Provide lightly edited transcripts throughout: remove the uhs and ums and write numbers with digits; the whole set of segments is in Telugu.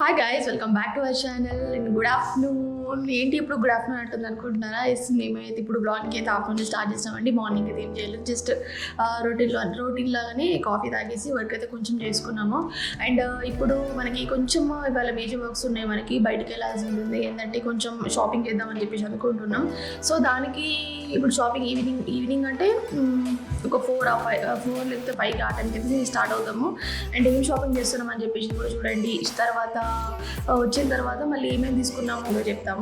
Hi guys, welcome back to our channel and good afternoon. ఏంటి ఇప్పుడు గుడ్ ఆఫ్టర్నూన్ అంటుంది అనుకుంటున్నారా? మేమైతే ఇప్పుడు బ్లాగ్కి అయితే ఆఫ్టర్నూన్ స్టార్ట్ చేస్తామండి. మార్నింగ్ అయితే ఏం చేయలేదు, జస్ట్ రొటీన్ లాగానే కాఫీ తాగేసి వర్క్ అయితే కొంచెం చేసుకున్నాము. అండ్ ఇప్పుడు మనకి కొంచెం ఇవాళ మేజర్ వర్క్స్ ఉన్నాయి, మనకి బయటికి వెళ్ళాల్సి ఉంటుంది. ఏంటంటే కొంచెం షాపింగ్ చేద్దామని చెప్పేసి అనుకుంటున్నాం. సో దానికి ఇప్పుడు షాపింగ్ ఈవినింగ్ అంటే ఒక 4 లేకపోతే 5 ఆ టైంకి అయితే స్టార్ట్ అవుతాము. అండ్ ఏం షాపింగ్ చేస్తున్నాం అని చెప్పేసి కూడా చూడండి. తర్వాత వచ్చిన తర్వాత మళ్ళీ ఏమేమి తీసుకున్నామో చెప్తాము.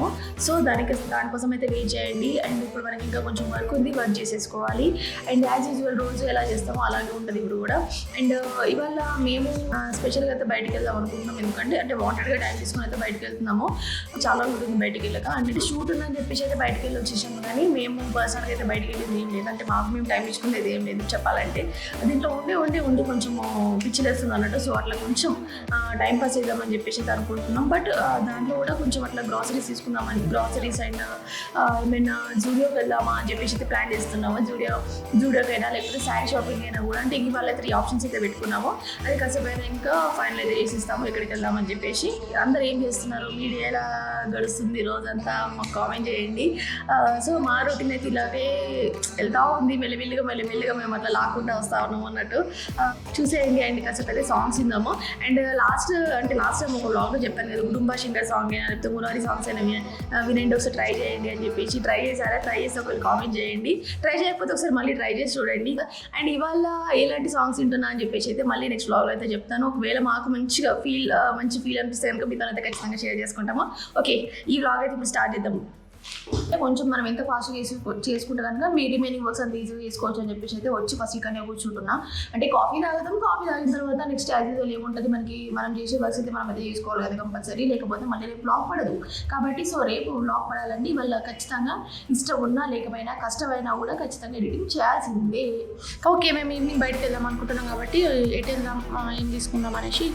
సో దానికోసం అయితే వెయిట్ చేయండి. అండ్ ఇప్పుడు మనకి ఇంకా కొంచెం వర్క్ ఉంది, వర్క్ చేసేసుకోవాలి. అండ్ యాజ్ యూజువల్ రోజు ఎలా చేస్తామో అలాగే ఉంటుంది ఇప్పుడు కూడా. అండ్ ఇవాళ మేము స్పెషల్గా అయితే బయటకు వెళ్దాం అనుకుంటున్నాం. ఎందుకంటే వాంటెడ్గా టైం తీసుకుని అయితే బయటకు వెళ్తున్నాము. చాలా ఉంటుంది బయటకు వెళ్ళక. అంటే షూట్ ఉందని చెప్పేసి అయితే బయటకు వెళ్ళి వచ్చేసాము, కానీ మేము పర్సనల్గా అయితే బయటకు వెళ్ళేది ఏం లేదు. అంటే మాకు మేము టైం ఇచ్చుకునేది ఏం లేదు చెప్పాలంటే. దీంట్లో ఉండి కొంచెం పిచ్చిలేస్తుంది అన్నట్టు. సో అట్లా కొంచెం టైం పాస్ చేద్దామని చెప్పేసి అనుకుంటున్నాం. బట్ దాంట్లో కూడా కొంచెం అట్లా గ్రాసరీస్ తీసుకుందామని, గ్రాసరీస్ అండ్ ఏమైనా జూడియోకి వెళ్దామా అని చెప్పేసి అయితే ప్లాన్ చేస్తున్నాము. జూడియోకైనా లేకపోతే శారీ షాపింగ్ అయినా కూడా. అంటే ఇవాళ 3 ఆప్షన్స్ అయితే పెట్టుకున్నాము. అది కాసేపు అయినా ఇంకా ఫైనల్ అయితే చేసిస్తాము ఎక్కడికి వెళ్దామని చెప్పేసి. అందరూ ఏం చేస్తున్నారు, మీడియా ఎలా గడుస్తుంది రోజంతా మాకు కామెంట్ చేయండి. సో మా రొటీన్ అయితే ఇలాగే వెళ్తూ ఉంది, మెల్లిమెల్లిగా మేము అట్లా లాక్కుండా వస్తా ఉన్నాము అన్నట్టు. చూసేయండి. అండ్ కాసేపు అయితే సాంగ్స్ విందాము. అండ్ లాస్ట్ టైం ఒక బ్లాగ్లో చెప్పాను కదా, కుటుంబ సింగర్ సాంగ్ అయినా లేకపోతే మురారి సాంగ్స్ అయినా వినండి, ఒకసారి ట్రై చేయండి అని చెప్పేసి. ట్రై చేస్తే ఒకవేళ కామెంట్ చేయండి. ట్రై చేయకపోతే ఒకసారి మళ్ళీ ట్రై చేసి చూడండి. అండ్ ఇవాళ ఎలాంటి సాంగ్స్ వింటున్నా అని చెప్పేసి అయితే మళ్ళీ నెక్స్ట్ బ్లాగ్లో అయితే చెప్తాను. ఒకవేళ మాకు మంచి ఫీల్ అనిపిస్తే కనుక మీతో అయితే ఖచ్చితంగా షేర్ చేసుకుంటాము. ఓకే, ఈ బ్లాగ్ అయితే ఇప్పుడు స్టార్ట్ చేద్దాము. కొంచెం మనం ఎంత ఫాస్ట్గా చేసుకుంటే కనుక మీ రిమైనింగ్ వర్క్స్ అంత ఈజీగా చేసుకోవచ్చు అని చెప్పేసి అయితే వచ్చి ఫస్ట్ ఇక్కడనే కూర్చుంటున్నా. అంటే కాఫీ తాగిన తర్వాత నెక్స్ట్ యాజ్ యూజువల్ ఏముంటుంది, మనం చేసే వర్క్స్ అయితే మనం అయితే చేసుకోవాలి కదా కంపల్సరీ, లేకపోతే మళ్ళీ రేపు బ్లాగ్ పడదు కాబట్టి. సో రేపు బ్లాగ్ పడాలండి. వాళ్ళ ఖచ్చితంగా ఇష్టం ఉన్నా లేకపోయినా కష్టమైనా కూడా ఖచ్చితంగా ఎడిటింగ్ చేయాల్సిందే. ఓకే, మేము ఈవినింగ్ బయటకు వెళ్దాం అనుకుంటున్నాం కాబట్టి ఎటు వెళ్దాం, ఏం తీసుకుందాం అనేసి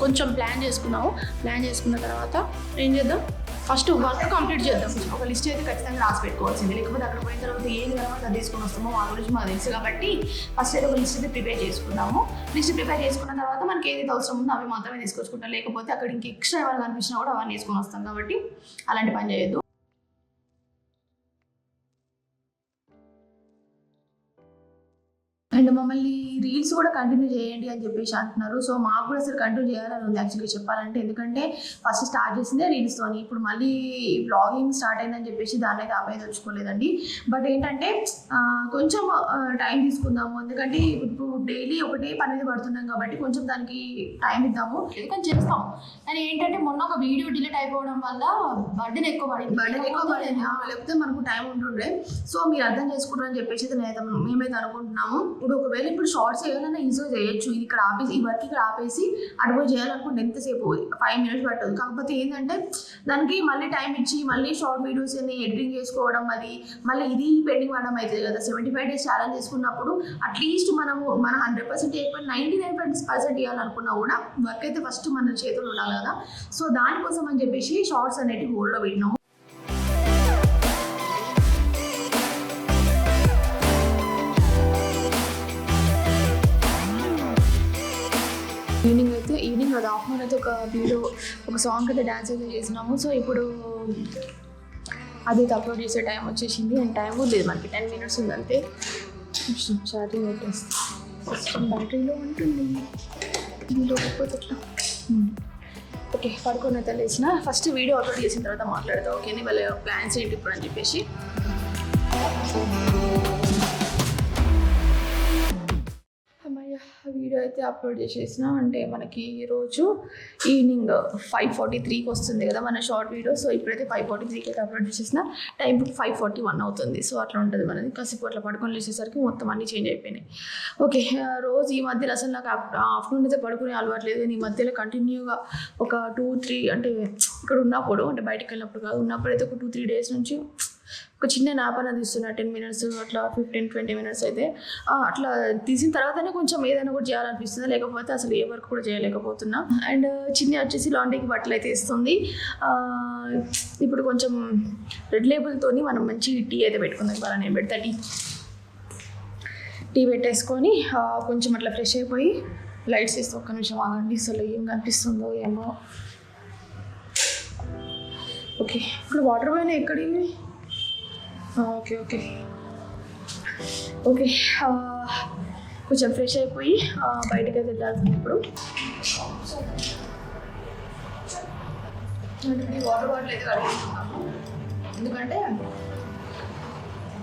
కొంచెం ప్లాన్ చేసుకున్నాము. ప్లాన్ చేసుకున్న తర్వాత ఏం చేద్దాం, ఫస్ట్ వర్క్ కంప్లీట్ చేద్దాం. ఒక లిస్ట్ అయితే ఖచ్చితంగా రాసి పెట్టుకోవాల్సింది, లేకపోతే అక్కడ పోయిన తర్వాత ఏం కావాలో అది తీసుకొని వస్తామో వాళ్ళ గురించి మాకు తెలుసు కాబట్టి ఫస్ట్ అయితే ఒక లిస్ట్ అయితే ప్రిపేర్ చేసుకున్నాము. లిస్ట్ ప్రిపేర్ చేసుకున్న తర్వాత మనకి ఏదైతే అవసరం ఉందో అవి మాత్రమే తీసుకొచ్చుకుంటాం, లేకపోతే అక్కడ ఇంక ఎక్స్ట్రా ఏమైనా కనిపించినా కూడా అవన్నీ తీసుకొని వస్తాం కాబట్టి అలాంటి పని చేయొద్దు. అండ్ మమ్మల్ని రీల్స్ కూడా కంటిన్యూ చేయండి అని చెప్పేసి అంటున్నారు. సో మాకు కూడా అసలు కంటిన్యూ చేయాలని ఉంది యాక్చువల్గా చెప్పాలంటే. ఎందుకంటే ఫస్ట్ స్టార్ట్ చేసిందే రీల్స్తోని, ఇప్పుడు మళ్ళీ బ్లాగింగ్ స్టార్ట్ అయిందని చెప్పేసి దాన్ని అయితే ఆపేదలుచుకోలేదండి. బట్ ఏంటంటే కొంచెం టైం తీసుకుందాము. ఎందుకంటే ఇప్పుడు డైలీ ఒకటే పని మీద పడుతున్నాం కాబట్టి కొంచెం దానికి టైం ఇద్దాము. ఎందుకంటే చేస్తాం, కానీ ఏంటంటే మొన్న ఒక వీడియో డిలీట్ అయిపోవడం వల్ల బర్డెన్ ఎక్కువ పడింది, లేకపోతే మనకు టైం ఉంటుండే. సో మీరు అర్థం చేసుకుంటారని చెప్పేసి మేమైతే అనుకుంటున్నాము. ఇప్పుడు షార్ట్స్ ఏదైనా ఈజీగా చేయొచ్చు. ఇది ఇక్కడ ఆపేసి, ఈ వర్క్ ఇక్కడ ఆపేసి అటుపోయి చేయాలనుకుంటే ఎంతసేపు 5 minutes పట్టదు. కాకపోతే ఏంటంటే దానికి మళ్ళీ టైం ఇచ్చి మళ్ళీ షార్ట్ వీడియోస్ అని ఎడిటింగ్ చేసుకోవడం, అది మళ్ళీ ఇది పెండింగ్ పడడం అవుతుంది కదా. 75 days ఛాలెంజ్ చేసుకున్నప్పుడు అట్లీస్ట్ మన 100% అయిపోయి 99% ఇవ్వాలనుకున్నా కూడా వర్క్ అయితే ఫస్ట్ మన చేతులు ఉండాలి కదా. సో దానికోసం అని చెప్పేసి షార్ట్స్ అనేటివి హోల్డ్లో పెట్టినాము. ఈవినింగ్ అది ఆఫ్టర్నూన్ అయితే ఒక సాంగ్ అయితే డ్యాన్స్ అయితే చేసినాము. సో ఇప్పుడు అది అప్లోడ్ చేసే టైం వచ్చేసింది. అండ్ టైం కూడా లేదు మనకి, 10 minutes ఉంది అంతే. ఛార్జింగ్ పెట్టేస్తాం, బ్యాటరీలో ఉంటుంది దీనిలో అయిపోతే ఎట్లా. ఓకే, పడుకొని అయితే లేచిన ఫస్ట్ వీడియో అప్లోడ్ చేసిన తర్వాత మాట్లాడతాం. ఓకే, వాళ్ళ ప్లాన్స్ ఏంటి ఇప్పుడు అని చెప్పేసి. వీడియో అయితే అప్లోడ్ చేసేసిన. అంటే మనకి ఈరోజు ఈవినింగ్ 5:43కి వస్తుంది కదా మన షార్ట్ వీడియో. సో ఇప్పుడైతే 5:43కి అయితే అప్లోడ్ చేసేసిన. టైం 5:41 అవుతుంది. సో అట్లా ఉంటుంది మనది. కాసేపు అట్లా పడుకొని లేచేసరికి మొత్తం అన్నీ చేంజ్ అయిపోయినాయి. ఓకే, రోజు ఈ మధ్యలో అసలు నాకు ఆఫ్టర్నూన్ అయితే పడుకునే అలవాట్లేదు, కానీ ఈ మధ్యలో కంటిన్యూగా ఒక 2-3 అంటే ఇక్కడ ఉన్నప్పుడు, అంటే బయటకు వెళ్ళినప్పుడు కాదు, ఉన్నప్పుడు అయితే ఒక 2-3 days నుంచి ఒక చిన్న నాప్ అనేది తీస్తున్నా. 10 minutes అట్లా 15-20 minutes అయితే అట్లా తీసిన తర్వాతనే కొంచెం ఏదైనా కూడా చేయాలనిపిస్తుంది, లేకపోతే అసలు ఏ వర్క్ కూడా చేయలేకపోతున్నా. అండ్ చిన్న వచ్చేసి లాండ్రీకి బట్టలు అయితే ఇస్తుంది. ఇప్పుడు కొంచెం రెడ్ లేబుల్తోని మనం మంచి టీ అయితే పెట్టుకుందాం. ఇవాళ నేను పెడతా టీ పెట్టేసుకొని కొంచెం అట్లా ఫ్రెష్ అయిపోయి లైట్స్ వేస్తే ఒక్క నిమిషం ఆగండి. అసలు ఏం కనిపిస్తుందో ఏమో. ఓకే ఇప్పుడు వాటర్ పైన ఎక్కడివి ఓకే ఓకే ఓకే కొంచెం ఫ్రెష్ అయిపోయి బయటకి అయితే వెళ్ళాల్సింది ఇప్పుడు వాటర్ బాటిల్ అయితే కడిగేసుకున్నాము ఎందుకంటే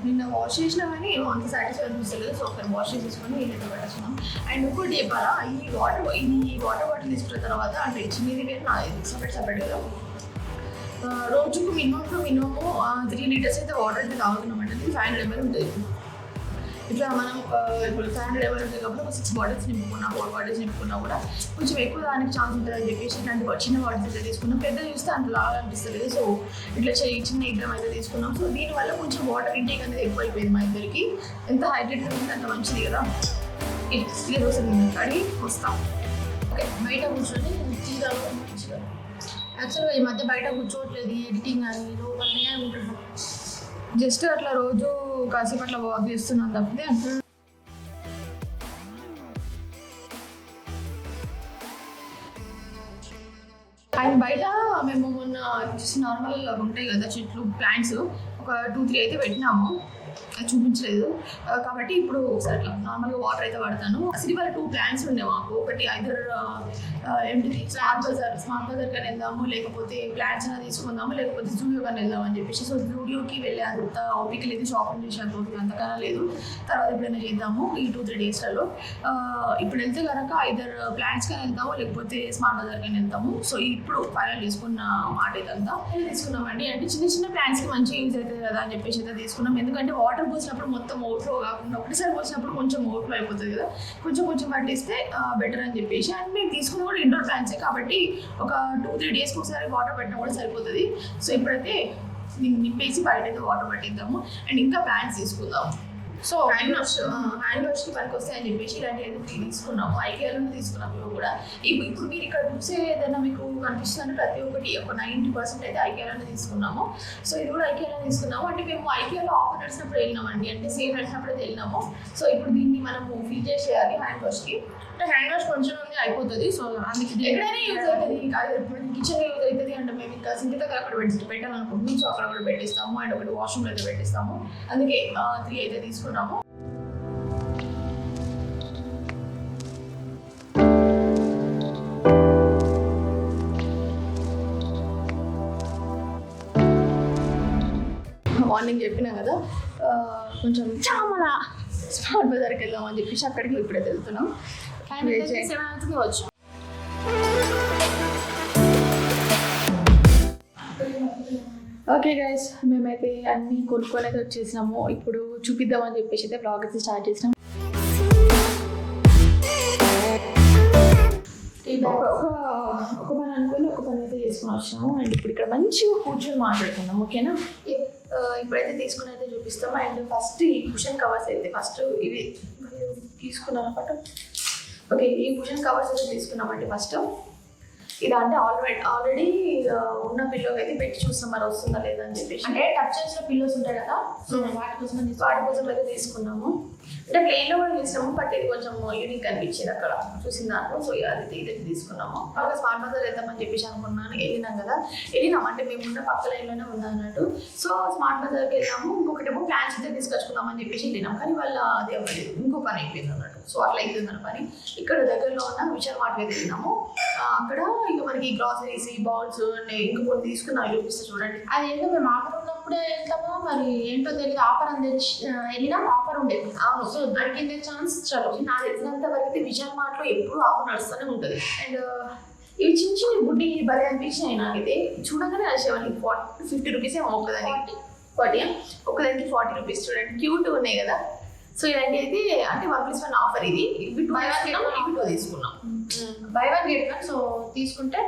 నిన్న వాష్ చేసినా కానీ అంత సాటిస్ఫై అనిపిస్తలేదు సో ఒకసారి వాష్ చేసేసుకొని నీళ్ళైతే పెట్టేస్తున్నాం అండ్ ఇంకోటి చెప్పాలా ఈ వాటర్ బాటిల్ తీసుకున్న తర్వాత అంటే చిన్నది వేరు నా సపరేట్ కదా రోజుకు మినిమం 3 లీటర్స్ అయితే వాటర్ అయితే తాగుతున్నామంటే 500 ml ఉంటుంది ఇట్లా మనం ఇప్పుడు 500 ml ఉంటుంది కాబట్టి ఒక 6 బాటిల్స్ నింపుకున్నా 4 బాటిల్స్ నింపుకున్నా కూడా కొంచెం ఎక్కువ దానికి ఛాన్స్ ఉంటుంది అని చెప్పేసి ఇట్లాంటి చిన్న బాటిల్స్ అయితే తీసుకున్నాం పెద్ద చూస్తే అంత లాగా అనిపిస్తుంది సో ఇట్లా చిన్న ఇద్దరం అయితే తీసుకున్నాం సో దీనివల్ల కొంచెం వాటర్ ఇంటేక్ అనేది ఎక్కువ అయిపోయింది మా ఇద్దరికి ఎంత హైడ్రేటెడ్ ఉంది అంత మంచిది కదా ఇది వస్తుంది కడిగి వస్తాం ఓకే బయట కూర్చొని టీ తాగుతాం మంచిగా యాక్చువల్గా ఈ మధ్య బయట కూర్చోవట్లేదు ఎడిటింగ్ అని లోపలనే ఉంటున్నాం జస్ట్ అట్లా రోజు కాసేపు అట్లా వాక్ చేస్తున్నాం తప్పితే అండ్ బయట మేము మొన్న జస్ట్ నార్మల్ ఉంటాయి కదా చెట్లు ప్లాంట్స్ ఒక 2-3 అయితే పెట్టినాము చూపించలేదు కాబట్టి ఇప్పుడు ఒకసారి అట్లా నార్మల్గా వాటర్ అయితే పడతాను అసలు ఇవాళ 2 ప్లాన్స్ ఉండే మాకు ఒకటి ఐదర్ ఏంటిది స్మార్ట్ బజార్ కానీ వెళ్దాము లేకపోతే ప్లాన్స్ అయినా తీసుకుందాము లేకపోతే జూడియో కానీ వెళ్దాం అని చెప్పేసి సో జూడియోకి వెళ్ళే అంత ఓపిక లేదు షాపింగ్ చేసేంత ఓపిక అంతకన్నా లేదు తర్వాత ఎప్పుడైనా చేద్దాము ఈ 2-3 డేస్లలో ఇప్పుడు వెళ్తే కనుక ఐదర్ ప్లాన్స్ కానీ వెళ్తాము లేకపోతే స్మార్ట్ బజార్ కానీ వెళ్తాము సో ఇప్పుడు ఫైనల్ తీసుకున్న మాట ఇదంతా తీసుకున్నామండి అంటే చిన్న ప్లాన్స్కి మంచిగా యూజ్ అవుతుంది కదా అని చెప్పేసి అయితే తీసుకున్నాం ఎందుకంటే వాటర్ పోసినప్పుడు మొత్తం ఓవర్ఫ్లో కాకుండా ఒకటిసారి పోసినప్పుడు కొంచెం ఓవర్ఫ్లో అయిపోతుంది కదా కొంచెం పట్టిస్తే బెటర్ అని చెప్పేసి అండ్ మేము తీసుకున్న కూడా ఇండోర్ ప్లాంట్సే కాబట్టి ఒక 2-3 డేస్కి ఒకసారి వాటర్ పెట్టినా కూడా సరిపోతుంది సో ఇప్పుడైతే దీన్ని నింపేసి బయట అయితే వాటర్ పట్టిద్దాము అండ్ ఇంకా ప్లాంట్స్ తీసుకుందాము సో హ్యాండ్ వాష్కి పనికి వస్తాయి అని చెప్పేసి ఇలాంటివి తీసుకున్నాము ఐకియాలో తీసుకున్నాము ఇవి కూడా ఇప్పుడు మీరు ఇక్కడ చూసే ఏదైనా మీకు కనిపిస్తుంది ప్రతి ఒక్కటి ఒక 90% అయితే ఐకియాలోనే తీసుకున్నాము సో ఇది కూడా ఐకియాలో తీసుకున్నాము అంటే మేము ఐకియాలో ఆఫర్ నడిచినప్పుడు వెళ్ళినామండి అంటే సేల్ నడిచినప్పుడు అయితే వెళ్ళినాము సో ఇప్పుడు దీన్ని మనము ఫిల్ చేసేయాలి హ్యాండ్ వాష్కి అంటే హ్యాండ్ వాష్ కొంచెం ఉంది అయిపోతుంది సో అందుకే ఎక్కడైనా యూజ్ అవుతుంది కిచెన్లో యూజ్ అవుతుంది అంటే మేము ఇంకా సింక్ దగ్గర అక్కడ పెట్టాలనుకుంటున్నాం సో అక్కడ కూడా పెట్టిస్తాము అండ్ ఒకటి వాష్రూమ్లో అయితే పెట్టిస్తాము అందుకే 3 అయితే తీసుకున్నాము మార్నింగ్ చెప్పినా కదా కొంచెం చాలా స్మార్ట్ బజార్కి వెళ్దామని చెప్పేసి అక్కడికి ఇప్పుడైతే వెళ్తున్నాం వచ్చాం ఓకే గైస్ మేమైతే అన్నీ కొనుక్కొని అయితే వచ్చేసినాము ఇప్పుడు చూపిద్దామని చెప్పేసి అయితే బ్లాగ్ అయితే స్టార్ట్ చేసినాం ఒక పని అనుకుని ఒక పని అయితే చేసుకుని వచ్చినాము అండ్ ఇప్పుడు ఇక్కడ మంచిగా కూర్చొని మాట్లాడుకున్నాం ఓకేనా ఇప్పుడైతే తీసుకుని అయితే చూపిస్తాం అండ్ ఫస్ట్ ఈ కుషన్ కవర్స్ అయితే ఫస్ట్ ఇవి తీసుకున్నాం అనమాట ఓకే ఈ కుషన్ కవర్స్ అయితే తీసుకున్నామండి ఫస్ట్ ఇది అంటే ఆల్రెడీ ఉన్న పిల్లోకి అయితే పెట్టి చూస్తాం మరి వస్తుందా లేదా అని చెప్పేసి అంటే టచ్ చేసిన పిల్లోస్ ఉంటాయి కదా సో వాటి కోసం అయితే తీసుకున్నాము అంటే ప్లేన్లో కూడా తీసుకున్నాము బట్ ఇది కొంచెం యూనిక్ అనిపించేది అక్కడ చూసిన దాంట్లో సో ఇది తీసుకున్నాము బాగా స్మార్ట్ బజార్ వెళ్దామని చెప్పేసి అనుకున్నాను వెళ్ళినాం అంటే మేము ఉన్న పక్క లైన్లోనే ఉందా అన్నట్టు సో స్మార్ట్ బజార్కి వెళ్ళాము ఇంకొకటేమో ప్లాన్స్ అయితే తీసుకొచ్చుకుందామని చెప్పేసి వెళ్ళినాం కానీ వాళ్ళ అది అవ్వలేదు ఇంకో పని అయిపోయింది అన్నట్టు సో అట్లా అవుతుంది మన పని ఇక్కడ దగ్గరలో ఉన్న విశాల్ మార్ట్ అయితే వెళ్ళినాము అక్కడ ఇంకా మనకి గ్రాసరీస్ బౌల్స్ ఇంక కొన్ని తీసుకున్నాం చూపిస్తే చూడండి అది ఏంటో మేము ఆఫర్ ఉన్నప్పుడే వెళ్తామో మరి ఏంటో తెలియదు ఆఫర్ అని తెలిసి వెళ్ళినా ఆఫర్ ఉండేది అవును సో దొరికిందే ఛాన్స్ చలో నాకు తెలిసినంత వరకు అయితే విశాల్ మార్ట్లో ఎప్పుడు ఆఫర్ నడుస్తూనే ఉంటుంది అండ్ ఇవి చిన్న బుడ్డి భలే అనిపించినాయి నాకైతే చూడగానే నడిచేవాళ్ళకి 50 రూపీస్ ఏమో ఒకదానికి 40 రూపీస్ చూడండి క్యూట్ ఉన్నాయి కదా సో ఇలాంటి అయితే అంటే 1+1 ఆఫర్ ఇది బై 1 తీసుకున్నాం బై 1 get 1 సో తీసుకుంటే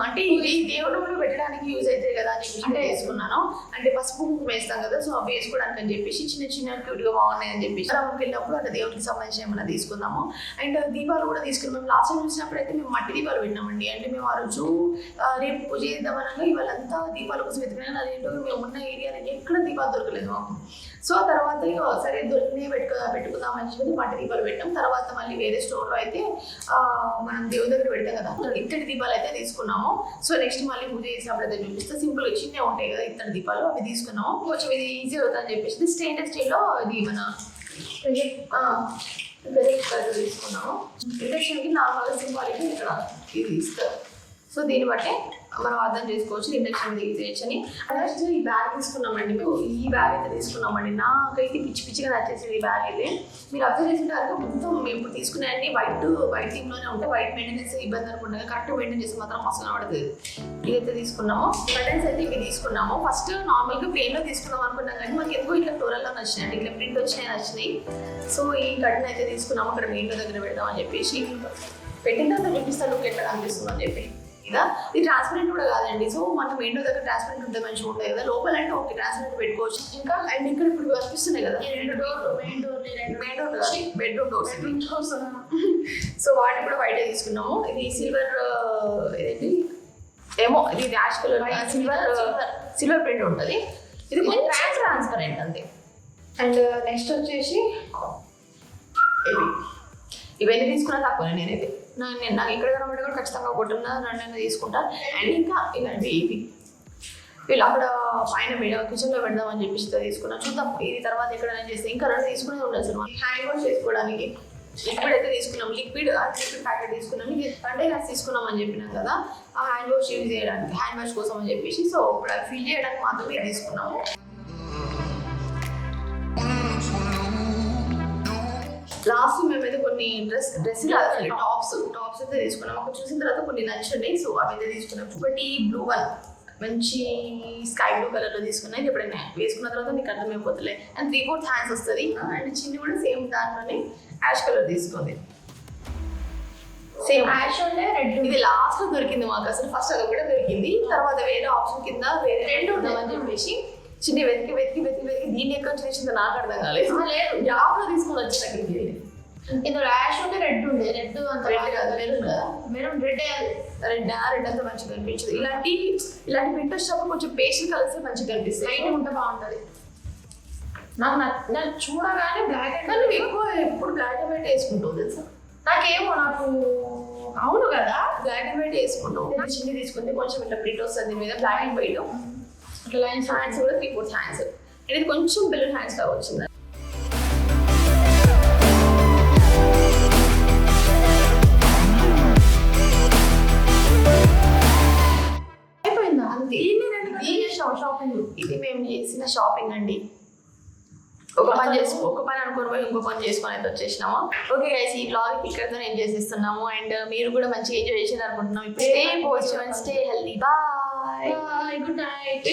అంటే ఇది దేవుడు పెట్టడానికి యూజ్ అవుతాయి కదా అని అంటే వేసుకున్నాను అంటే పసుపు కుంకుమ వేస్తాం కదా సో అవి వేసుకోవడానికి అని చెప్పేసి చిన్న క్యూట్గా బాగున్నాయి అని చెప్పేసి అమ్మకి వెళ్ళినప్పుడు అంటే దేవుడికి సంబంధించి ఏమైనా తీసుకుందాము అండ్ దీపాలు కూడా తీసుకున్నాం మేము లాస్ట్ టైం చూసినప్పుడు అయితే మేము మట్టి దీపాలు పెట్టినామండి అంటే మేము ఆ రోజు రేపు పూజ చేద్దామనగా ఇవాళంతా దీపాల కోసం వెతుకున్నాను అదేంటో మేము ఉన్న ఏరియాలో ఎక్కడ దీపాలు దొరకలేదు మాకు సో తర్వాత సరే దొరికినాయి పెట్టుకుందామని చెప్పి మట్టి దీపాలు పెట్టాం తర్వాత మళ్ళీ వేరే స్టోర్లో అయితే మనం దేవుడి దగ్గర పెడతాం కదా, ఇత్తడి దీపాలు అయితే తీసుకున్నాము. సో నెక్స్ట్ మళ్ళీ పూజ చేసినప్పుడు అయితే చూపిస్తే సింపుల్ చిన్నవి ఉంటాయి కదా ఇత్తడి దీపాలు, అవి తీసుకున్నాము. కొంచెం ఇది ఈజీ అవుతుంది అని చెప్పేసి స్టెయిన్లెస్ స్టీల్లో ఇది మన తీసుకున్నాము. ఇండక్షన్కి నార్మల్గా సింబాలిక్ ఇక్కడ ఇది ఇస్తారు. సో దీన్ని బట్టి మనం అర్థం చేసుకోవచ్చు ఇండక్షన్ చేయొచ్చు అని. నెక్స్ట్ ఈ బ్యాగ్ తీసుకున్నామండి, మేము ఈ బ్యాగ్ అయితే తీసుకున్నామండి. నాకైతే పిచ్చిగా నచ్చేసింది ఈ బ్యాగ్ అయితే. మీరు అబ్జర్వ్ చేసినట్టు మొత్తం మేము ఇప్పుడు తీసుకునేవన్నీ వైట్ థీమ్లోనే ఉంటాయి. వైట్ మెయింటెనెన్స్ ఇబ్బంది అనుకుంటే కరెక్ట్ మెయింటైన్ చేస్తే మాత్రం మస్తు కనబడుతుంది. ఇదైతే తీసుకున్నాము. బటన్స్ అయితే ఇవి తీసుకున్నాము. ఫస్ట్ నార్మల్గా ప్లేన్లో తీసుకున్నాం అనుకున్నాం కానీ మనకి ఎందుకో ఇట్లా ఫ్లోరల్లో నచ్చినాయి, ఇట్లా ప్రింట్ నచ్చినాయి. సో ఈ కటన్ అయితే తీసుకున్నాము, అక్కడ మెయిన్లో దగ్గర పెడదామని చెప్పేసి. పెట్టిన తర్వాత చూపిస్తాను లుక్ ఎట్లా అనిపిస్తుంది అని చెప్పి. ఇది ట్రాన్స్పరెంట్ కూడా కాదండి. సో మనం మెయిన్ దగ్గర ట్రాన్స్పరెంట్ ఉంటే మంచిగా ఉంటుంది కదా, లోపల అంటే ఓకే ట్రాన్స్పరెంట్ పెట్టుకోవచ్చు. ఇంకా అండ్ ఇక్కడ ఇప్పుడు కనిపిస్తున్నాయి కదా బెడ్రూమ్ డోర్స్. సో వాటిని కూడా బయట తీసుకున్నాము. ఇది సిల్వర్ ఇదేంటి ఏమో ఇది యాష్ కలర్ సిల్వర్ ప్రింట్ ఉంటుంది. ఇది కొంచెం ట్రాన్స్పరెంట్ అంతే. అండ్ నెక్స్ట్ వచ్చేసి ఇవన్నీ తీసుకున్నా తక్కువ నేనైతే. నాకు ఇక్కడ కనబడి కూడా ఖచ్చితంగా ఒకటిన్న రెండైనా తీసుకుంటా. అండ్ ఇంకా ఇలాంటి వీళ్ళు అక్కడ పైన కిచెన్లో పెడదామని చెప్పేసి తీసుకున్నాను. చూద్దాం ఇది తర్వాత ఎక్కడైనా చేస్తే. ఇంకా రెండు తీసుకునేది ఉండదు అసలు. హ్యాండ్ వాష్ చేసుకోవడానికి లిక్విడ్ అయితే తీసుకున్నాం. లిక్విడ్ ప్యాకెట్ తీసుకున్నాం. ఇది కంటైనర్స్ తీసుకున్నాం అని చెప్పినాం కదా, ఆ హ్యాండ్ వాష్ యూజ్ చేయడానికి హ్యాండ్ వాష్ కోసం అని చెప్పేసి. సో ఇప్పుడు అది ఫిల్ చేయడానికి మాత్రమే తీసుకున్నాము. లాస్ట్ మేమైతే కొన్ని డ్రెస్ కాదు టాప్స్ అయితే తీసుకున్నాం. అక్కడ చూసిన తర్వాత కొన్ని నచ్చుండే, సో అవి అయితే తీసుకున్నాం. ఒకటి బ్లూ వన్ మంచి స్కై బ్లూ కలర్లో తీసుకున్నాయి. ఎప్పుడైనా వేసుకున్న తర్వాత నీకు అర్థమైపోతుంది. అండ్ 3/4 హ్యాండ్స్ వస్తుంది. అండ్ చిన్ని కూడా సేమ్ దాంట్లోనే యాష్ కలర్ తీసుకుంది. సేమ్ యాష్ ఉంటే రెడ్. ఇది లాస్ట్ లో దొరికింది మాకు. అసలు ఫస్ట్ అది కూడా దొరికింది, తర్వాత వేరే ఆప్షన్ కింద వేరే రెండు ఉందామని చెప్పేసి చిన్న వెతికి దీన్ని ఎక్కడ చేసిందో నాకు అర్థం కాలేదు. లేదు జాబ్లో తీసుకొని వచ్చి దగ్గరికి ఇందులో యాష్ ఉంటే రెడ్ ఉండే. రెడ్ అంత రెడ్ కాదు, మెరూన్ కదా. మెరూన్ రెడ్ అంతా మంచిగా కనిపించదు. ఇలాంటి ప్రింట్ వచ్చినప్పుడు కొంచెం పేస్టల్ కలర్స్ మంచిగా కనిపిస్తాయి. లైట్ ఉంటే బాగుంటుంది. నాకు చూడగానే బ్లాక్ అండ్ వైట్. ఎక్కువ ఎప్పుడు బ్లాక్ అండ్ వైట్ వేసుకుంటావు తెలుసా? నాకు అవును కదా, బ్లాక్ అండ్ వైట్ వేసుకుంటావు. చిన్ని తీసుకుంటే కొంచెం ఇట్లా ప్రింట్ వస్తుంది దీని మీద బ్లాక్ అండ్ వైట్. అట్లా లైన్స్ హ్యాండ్స్ కూడా 3/4 హ్యాండ్స్. ఇది కొంచెం బెలూన్ హ్యాండ్స్ లాగా వచ్చింది. అయిపోయిందా? షాపింగ్. ఇది మేము చేసిన షాపింగ్ అండి. ఒక పని అనుకుని పోయి ఇంకో పని చేసుకొని అయితే వచ్చేసినాము. ఓకే గైస్, ఈ బ్లాగ్ ఇక్కడతో నేను చేసేస్తున్నాము. అండ్ మీరు కూడా మంచిగా ఎంజాయ్ చేసేది అనుకుంటున్నాం. ఇప్పుడు stay positive and stay healthy. Bye. Good night.